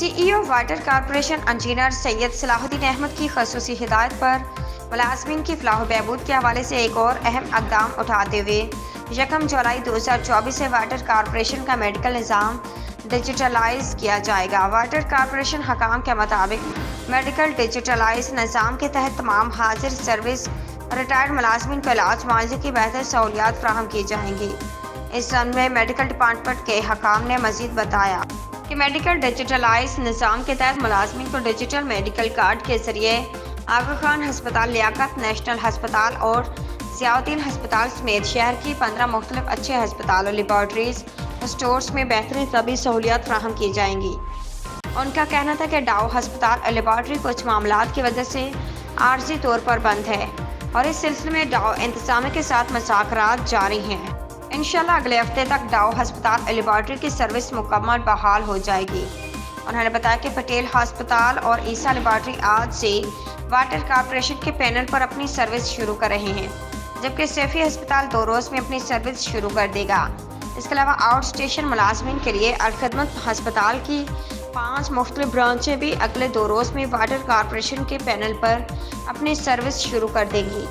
CEO water corporation engineer Syed Salahuddin Ahmed की खसूसी हिदायत पर मुलाजमीन की फलाह बहबूद के हवाले से एक और अहम इक़दाम उठाते हुए 1 जुलाई 2024 से वाटर कॉरपोरेशन का मेडिकल निज़ाम डिजिटलाइज किया जाएगा। वाटर कॉरपोरेशन हकाम के मुताबिक मेडिकल डिजिटलाइज निज़ाम के तहत तमाम हाजिर सर्विस रिटायर्ड मुलाजमीन को इलाज मुआवजे की बेहतर सहूलियात फराहम की जाएंगी। इस ज़मन में मेडिकल डिपार्टमेंट के हकाम ने मज़ीद बताया कि मेडिकल डिजिटलाइज निज़ाम के तहत मुलाजमीन को डिजिटल मेडिकल कार्ड के ज़रिए आगा खान हस्पताल, लियाकत नेशनल हस्पताल और ज़ियाउद्दीन हस्पताल समेत शहर की 15 मुख्तलिफ अच्छे हस्पतालों, लेबॉर्ट्रीज, स्टोर्स में बेहतरीन तबी सहूलियात फराहम की जाएंगी। उनका कहना था कि डाउ हस्पताल और लेबॉर्ट्री कुछ मामलात की वजह से आर्जी तौर पर बंद है और इस सिलसिले में डाउ इंतजामिया के साथ मुज़ाकरात जारी हैं। इंशाल्लाह अगले हफ्ते तक डाउ हस्पताल और लेबॉर्ट्री की सर्विस मुकम्मल बहाल हो जाएगी। उन्होंने बताया कि पटेल हस्पताल और ईसा लेबॉर्ट्री आज से वाटर कॉरपोरेशन के पैनल पर अपनी सर्विस शुरू कर रहे हैं, जबकि सैफी हस्पताल 2 रोज़ में अपनी सर्विस शुरू कर देगा। इसके अलावा आउट स्टेशन मुलाजमीन के लिए अलखदमत हस्पताल की 5 मुख्तलिफ ब्रांचें भी अगले 2 रोज़ में वाटर कॉरपोरेशन के पैनल पर अपनी सर्विस शुरू कर देंगी।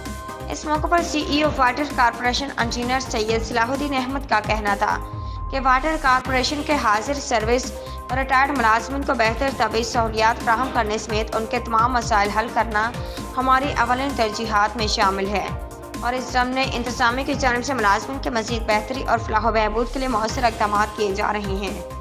इस मौके पर CEO water corporation engineer Syed Salahuddin Ahmed का कहना था कि वाटर कॉरपोरेशन के हाजिर सर्विस और रिटायर्ड मुलाजमीन को बेहतर तबी सहूलियात फराहम करने समेत उनके तमाम मसाइल हल करना हमारी अवलिन तरजीहात में शामिल है और इस ज़मन में इंतज़ामिया की जानिब से मुलाजमीन के मज़ीद बेहतरी और फलाह व बहबूद के लिए मौसर इक़दामात किए जा रहे हैं।